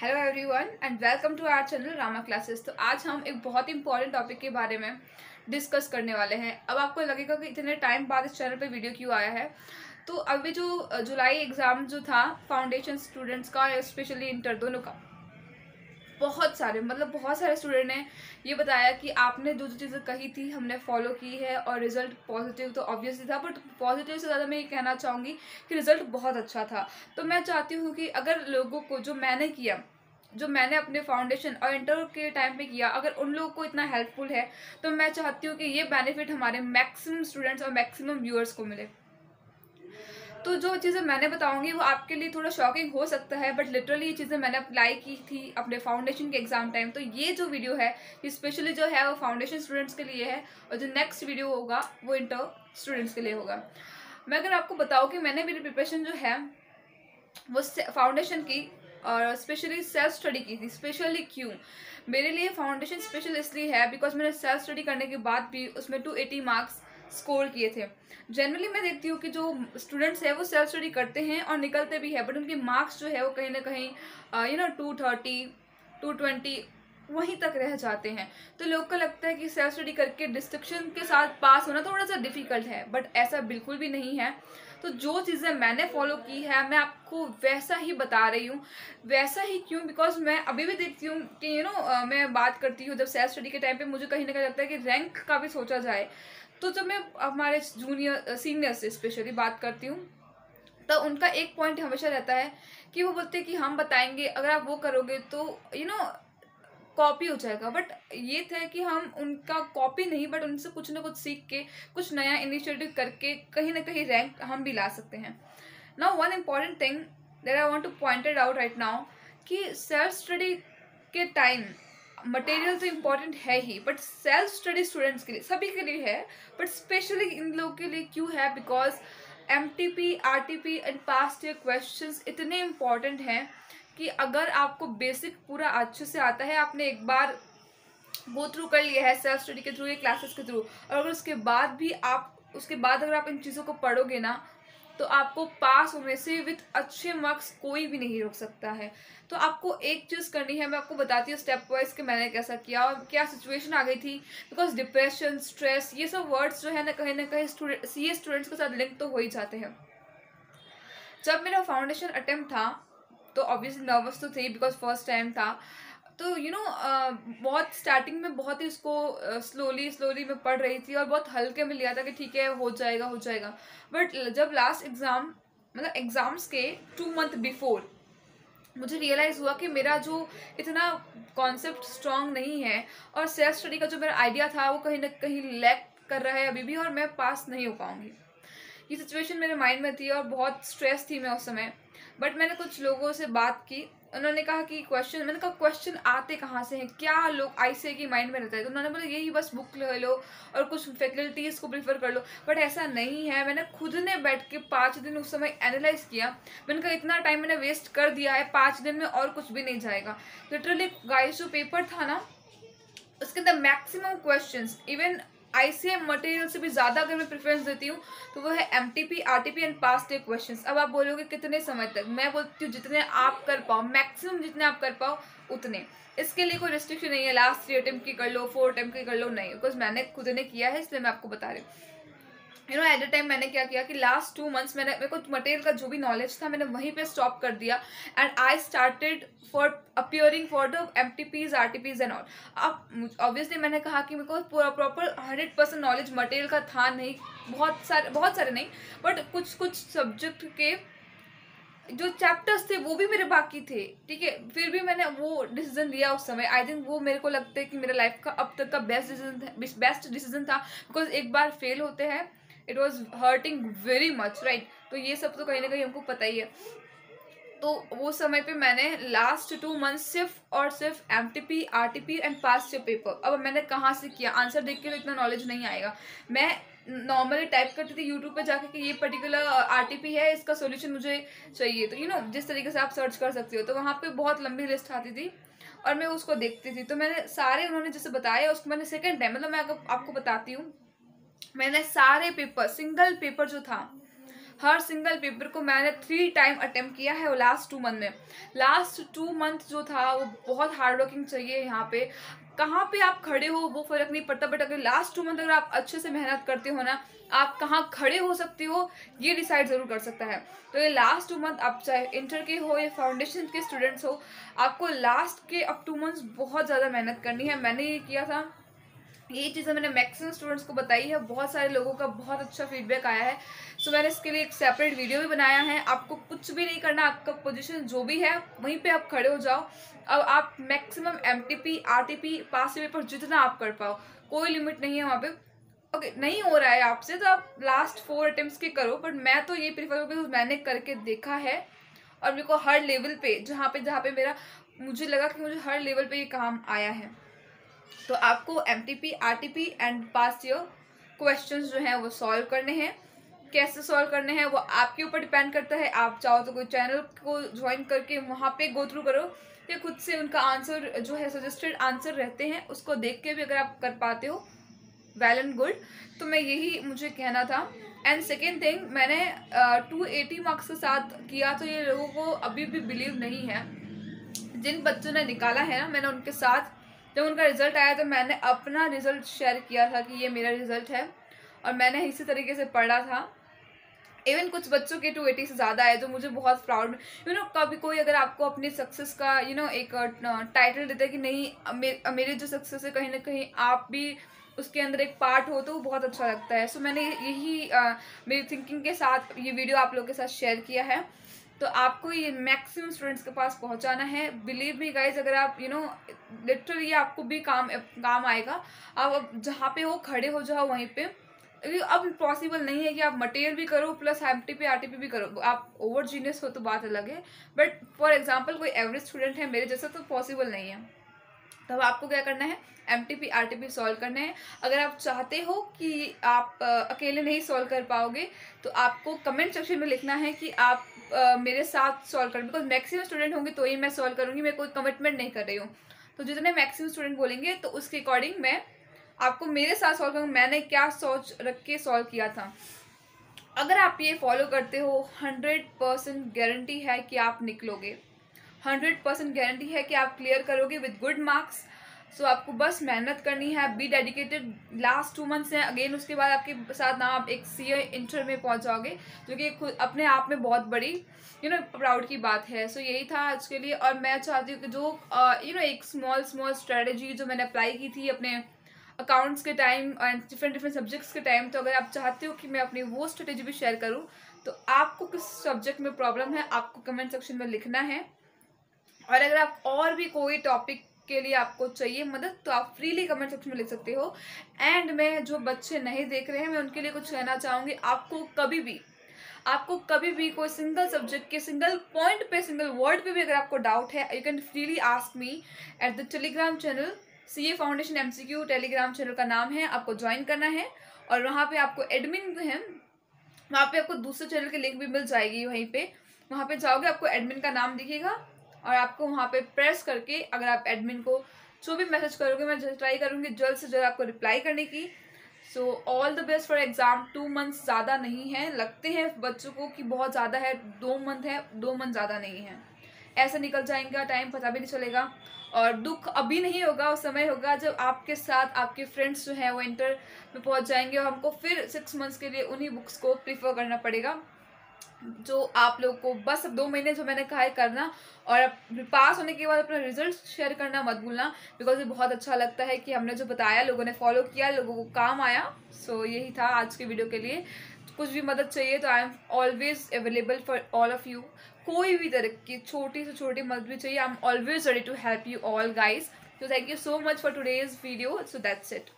Hello everyone and welcome to our channel Rama classes. तो आज हम एक बहुत ही इंपॉर्टेंट टॉपिक के बारे में डिस्कस करने वाले हैं। अब आपको लगेगा कि इतने टाइम बाद इस चैनल पे वीडियो क्यों आया है। तो अभी जो जुलाई एग्ज़ाम जो था फाउंडेशन स्टूडेंट्स का, स्पेशली इंटर दोनों का, बहुत सारे स्टूडेंट ने ये बताया कि आपने जो जो चीज़ें कही थी हमने फॉलो की है और रिजल्ट पॉजिटिव तो ऑब्वियसली था, बट पॉजिटिव से ज़्यादा मैं ये कहना चाहूँगी कि रिजल्ट बहुत अच्छा था। तो मैं चाहती हूँ कि अगर लोगों को जो मैंने किया, जो मैंने अपने फाउंडेशन और इंटर के टाइम पे किया, अगर उन लोगों को इतना हेल्पफुल है तो मैं चाहती हूँ कि ये बेनिफिट हमारे मैक्सिमम स्टूडेंट्स और मैक्सिमम व्यूअर्स को मिले। तो जो चीज़ें मैंने बताऊंगी वो आपके लिए थोड़ा शॉकिंग हो सकता है, बट लिटरली ये चीज़ें मैंने अप्लाई की थी अपने फाउंडेशन के एग्जाम टाइम। तो ये जो वीडियो है ये स्पेशली जो है वो फाउंडेशन स्टूडेंट्स के लिए है, और जो नेक्स्ट वीडियो होगा वो इंटर स्टूडेंट्स के लिए होगा। मैं अगर आपको बताऊँ कि मैंने मेरी प्रिपरेशन जो है वो फाउंडेशन की और स्पेशली सेल्फ स्टडी की थी। स्पेशली क्यों मेरे लिए फाउंडेशन स्पेशल इसलिए है बिकॉज मैंने सेल्फ स्टडी करने के बाद भी उसमें 280 मार्क्स स्कोर किए थे। जनरली मैं देखती हूँ कि जो स्टूडेंट्स है वो सेल्फ स्टडी करते हैं और निकलते भी है, बट उनके मार्क्स जो है वो कहीं ना कहीं 230 220 वहीं तक रह जाते हैं। तो लोग को लगता है कि सेल्फ स्टडी करके डिस्ट्रिक्शन के साथ पास होना थोड़ा सा डिफिकल्ट है, बट ऐसा बिल्कुल भी नहीं है। तो जो चीज़ें मैंने फॉलो की है मैं आपको वैसा ही बता रही हूँ। वैसा ही क्यों, बिकॉज मैं अभी भी देखती हूँ कि मैं बात करती हूँ जब सेल्फ स्टडी के टाइम पे मुझे कहीं ना कहीं लगता है कि रैंक का भी सोचा जाए। तो जब मैं हमारे जूनियर सीनियर से स्पेशली बात करती हूँ तो उनका एक पॉइंट हमेशा रहता है कि वो बोलते हैं कि हम बताएंगे, अगर आप वो करोगे तो कॉपी हो जाएगा। बट ये था कि हम उनका कॉपी नहीं, बट उनसे कुछ ना कुछ सीख के कुछ नया इनिशिएटिव करके कहीं ना कहीं रैंक हम भी ला सकते हैं। Now one important thing that I want to pointed out right now कि सेल्फ स्टडी के टाइम मटेरियल तो इम्पॉर्टेंट है ही, बट सेल्फ स्टडी स्टूडेंट्स के लिए, सभी के लिए है, बट स्पेशली इन लोगों के लिए क्यों है, because MTP RTP and past year questions इतने इम्पॉर्टेंट हैं कि अगर आपको बेसिक पूरा अच्छे से आता है, आपने एक बार गो थ्रू कर लिया है सेल्फ स्टडी के थ्रू या क्लासेस के थ्रू, और अगर उसके बाद अगर आप इन चीज़ों को पढ़ोगे ना तो आपको पास होने से विथ अच्छे मार्क्स कोई भी नहीं रोक सकता है। तो आपको एक चीज़ करनी है, मैं आपको बताती हूँ स्टेप वाइज कि मैंने कैसा किया और क्या सिचुएशन आ गई थी। बिकॉज डिप्रेशन, स्ट्रेस, ये सब वर्ड्स जो है ना कहीं CA स्टूडेंट्स के साथ लिंक तो हो ही जाते हैं। जब मेरा फाउंडेशन अटेम्प्ट था तो ऑब्वियसली नर्वस तो थी बिकॉज फर्स्ट टाइम था। तो बहुत स्टार्टिंग में बहुत ही उसको स्लोली मैं पढ़ रही थी और बहुत हल्के में लिया था कि ठीक है हो जाएगा हो जाएगा। बट जब लास्ट एग्ज़ाम, मतलब एग्ज़ाम्स के 2 मंथ बिफोर मुझे रियलाइज़ हुआ कि मेरा जो इतना कॉन्सेप्ट स्ट्रांग नहीं है और सेल्फ स्टडी का जो मेरा आइडिया था वो कहीं ना कहीं लैक कर रहा है अभी भी, और मैं पास नहीं हो पाऊँगी। ये सिचुएशन मेरे माइंड में थी और बहुत स्ट्रेस थी मैं उस समय। बट मैंने कुछ लोगों से बात की, उन्होंने कहा कि मैंने कहा क्वेश्चन आते कहाँ से हैं, क्या लोग ICA की माइंड में रहता है। तो उन्होंने बोला यही बस बुक ले लो और कुछ फैकल्टीज़ को प्रीफर कर लो, बट ऐसा नहीं है। मैंने खुद ने बैठ के 5 दिन उस समय एनालाइज किया। मैंने कहा इतना टाइम मैंने वेस्ट कर दिया है, 5 दिन में और कुछ भी नहीं जाएगा। लिटरली गाइस जो पेपर था ना उसके अंदर maximum questions even ICA material से भी ज़्यादा अगर मैं प्रेफरेंस देती हूँ तो वो है MTP RTP and past year questions. अब आप बोलोगे कितने समय तक, मैं बोलती हूँ जितने आप कर पाओ, मैक्सिमम जितने आप कर पाओ उतने। इसके लिए कोई रिस्ट्रिक्शन नहीं है, लास्ट 3 अटेम्प्ट की कर लो, 4 अटेम्प्ट की कर लो, नहीं, बिकॉज मैंने खुद ने किया है इसलिए मैं आपको बता रही हूँ। एट द टाइम मैंने क्या किया कि लास्ट 2 मंथ्स मेरे को मटेरियल का जो भी नॉलेज था मैंने वहीं पे स्टॉप कर दिया and I started for appearing for the MTPs RTPs and all. अब ऑब्वियसली मैंने कहा कि मेरे को पूरा प्रॉपर 100% नॉलेज मटेरियल का था नहीं, बहुत सारे नहीं, बट कुछ सब्जेक्ट के जो चैप्टर्स थे वो भी मेरे बाकी थे, ठीक है। फिर भी मैंने वो डिसीजन लिया उस समय। आई थिंक वो मेरे को लगता है कि मेरे लाइफ का अब तक का बेस्ट डिसीजन था, बिकॉज एक बार फेल होते हैं it was hurting very much, right. तो ये सब तो कहीं ना कहीं हमको पता ही है। तो वो समय पे मैंने लास्ट 2 मंथ सिर्फ और सिर्फ MTP RTP and past year paper. अब मैंने कहाँ से किया, आंसर देख के तो इतना नॉलेज नहीं आएगा। मैं नॉर्मली टाइप करती थी यूट्यूब पे जाके कि ये पर्टिकुलर RTP है, इसका सोल्यूशन मुझे चाहिए। तो जिस तरीके से आप सर्च कर सकते हो, तो वहाँ पे बहुत लंबी लिस्ट आती थी और मैं उसको देखती थी। तो मैंने सारे उन्होंने जैसे बताया उसको मैंने सेकेंड टाइम, मतलब मैं आपको बताती हूँ, मैंने सारे पेपर, सिंगल पेपर जो था हर सिंगल पेपर को मैंने 3 टाइम अटेम्प्ट किया है वो लास्ट 2 मंथ में। लास्ट 2 मंथ जो था वो बहुत हार्ड वर्किंग चाहिए। यहाँ पे कहाँ पे आप खड़े हो वो फर्क नहीं पड़ता, बट अगर लास्ट 2 मंथ अगर आप अच्छे से मेहनत करते हो ना, आप कहाँ खड़े हो सकते हो ये डिसाइड जरूर कर सकता है। तो ये लास्ट 2 मंथ आप चाहे इंटर के हो या फाउंडेशन के स्टूडेंट्स हो, आपको लास्ट के अब 2 मंथ्स बहुत ज़्यादा मेहनत करनी है। मैंने ये किया था, ये चीज़ें मैंने मैक्सिमम स्टूडेंट्स को बताई है, बहुत सारे लोगों का बहुत अच्छा फीडबैक आया है। सो मैंने इसके लिए एक सेपरेट वीडियो भी बनाया है। आपको कुछ भी नहीं करना, आपका पोजीशन जो भी है वहीं पे आप खड़े हो जाओ। अब आप मैक्सिमम एमटीपी आरटीपी पास पेपर जितना आप कर पाओ, कोई लिमिट नहीं है वहाँ पे। ओके नहीं हो रहा है आपसे तो आप लास्ट 4 अटेम्प्ट्स के करो, बट मैं तो ये प्रीफर करूँगी, मैंने करके देखा है और मेरे को हर लेवल पे जहाँ पे मेरा मुझे लगा कि मुझे हर लेवल पे ये काम आया है। तो आपको MTP RTP and past year questions जो हैं वो सॉल्व करने हैं। कैसे सॉल्व करने हैं वो आपके ऊपर डिपेंड करता है। आप चाहो तो कोई चैनल को ज्वाइन करके वहाँ पे गो थ्रू करो, या खुद से उनका आंसर जो है सजेस्टेड आंसर रहते हैं उसको देख के भी अगर आप कर पाते हो वेल एंड गुड। तो मैं यही मुझे कहना था। एंड सेकेंड थिंग, मैंने 280 मार्क्स के साथ किया, तो ये लोगों को अभी भी बिलीव नहीं है। जिन बच्चों ने निकाला है ना, मैंने उनके साथ जब उनका रिजल्ट आया तो मैंने अपना रिजल्ट शेयर किया था कि ये मेरा रिजल्ट है और मैंने इसी तरीके से पढ़ा था। इवन कुछ बच्चों के 280 से ज़्यादा है, तो मुझे बहुत प्राउड। कभी कोई अगर आपको अपनी सक्सेस का एक टाइटल देता है कि नहीं मेरी जो सक्सेस है कहीं ना कहीं आप भी उसके अंदर एक पार्ट हो, तो वो बहुत अच्छा लगता है। सो मैंने यही मेरी थिंकिंग के साथ ये वीडियो आप लोगों के साथ शेयर किया है। तो आपको ये मैक्सिमम स्टूडेंट्स के पास पहुंचाना है। बिलीव मी गाइज, अगर आप लिटरली आपको भी काम आएगा। आप जहाँ पे हो खड़े हो जाओ वहीं पे। अब पॉसिबल नहीं है कि आप मटेरियल भी करो प्लस एमटीपी आरटीपी भी करो। आप ओवर जीनियस हो तो बात अलग है, बट फॉर एग्जांपल कोई एवरेज स्टूडेंट है मेरे जैसा तो पॉसिबल नहीं है। तब आपको क्या करना है, एमटीपी आरटीपी सॉल्व करने हैं। अगर आप चाहते हो कि आप अकेले नहीं सॉल्व कर पाओगे तो आपको कमेंट सेक्शन में लिखना है कि आप मेरे साथ सॉल्व करें, बिकॉज मैक्सिमम स्टूडेंट होंगे तो ही मैं सॉल्व करूँगी। मैं कोई कमिटमेंट नहीं कर रही हूँ। तो जितने मैक्सिमम स्टूडेंट बोलेंगे तो उसके अकॉर्डिंग मैं आपको मेरे साथ सॉल्व करूँगी। मैंने क्या सोच रख के सॉल्व किया था, अगर आप ये फॉलो करते हो 100% गारंटी है कि आप निकलोगे। 100% गारंटी है कि आप क्लियर करोगे विद गुड मार्क्स। सो आपको बस मेहनत करनी है, बी डेडिकेटेड। लास्ट 2 मंथ्स हैं, अगेन उसके बाद आपके साथ ना आप एक सीए इंटर में पहुंच जाओगे, जो कि खुद अपने आप में बहुत बड़ी प्राउड की बात है। सो यही था आज के लिए। और मैं चाहती हूँ कि जो एक स्मॉल स्ट्रेटेजी जो मैंने अप्लाई की थी अपने अकाउंट्स के टाइम एंड डिफरेंट सब्जेक्ट्स के टाइम, तो अगर आप चाहते हो कि मैं अपनी वो स्ट्रेटेजी भी शेयर करूँ, तो आपको किस सब्जेक्ट में प्रॉब्लम है आपको कमेंट सेक्शन में लिखना है। और अगर आप और भी कोई टॉपिक के लिए आपको चाहिए मदद तो आप फ्रीली कमेंट सेक्शन में लिख सकते हो। एंड मैं जो बच्चे नहीं देख रहे हैं मैं उनके लिए कुछ कहना चाहूँगी, आपको कभी भी कोई सिंगल सब्जेक्ट के सिंगल पॉइंट पे सिंगल वर्ड पे भी अगर आपको डाउट है, you can freely ask me at the Telegram channel. CA foundation MCQ Telegram channel का नाम है, आपको ज्वाइन करना है। और वहाँ पे आपको एडमिन है, वहाँ पे आपको दूसरे चैनल की लिंक भी मिल जाएगी। वहाँ पे जाओगे आपको एडमिन का नाम दिखेगा और आपको वहाँ पे प्रेस करके अगर आप एडमिन को जो भी मैसेज करोगे मैं ट्राई करूँगी जल्द से जल्द आपको रिप्लाई करने की। So all the best for exam. 2 months ज़्यादा नहीं है, लगते हैं बच्चों को कि बहुत ज़्यादा है, 2 मंथ है, 2 मंथ ज़्यादा नहीं है। ऐसे निकल जाएंगे, टाइम पता भी नहीं चलेगा। और दुख अभी नहीं होगा, उस समय होगा जब आपके साथ आपके फ्रेंड्स जो हैं वो इंटर में पहुंच जाएंगे और हमको फिर 6 मंथ्स के लिए उन्हीं बुक्स को प्रीफर करना पड़ेगा जो आप लोग को बस अब 2 महीने जो मैंने कहा है करना। और पास होने के बाद अपना रिजल्ट शेयर करना मत भूलना, बिकॉज ये बहुत अच्छा लगता है कि हमने जो बताया लोगों ने फॉलो किया, लोगों को काम आया। सो यही था आज के वीडियो के लिए। कुछ भी मदद चाहिए तो आई am always available for all of you. कोई भी तरह की छोटी से छोटी मदद भी चाहिए, I am always ready to help you all guys. So thank you so much for today's video. So that's it.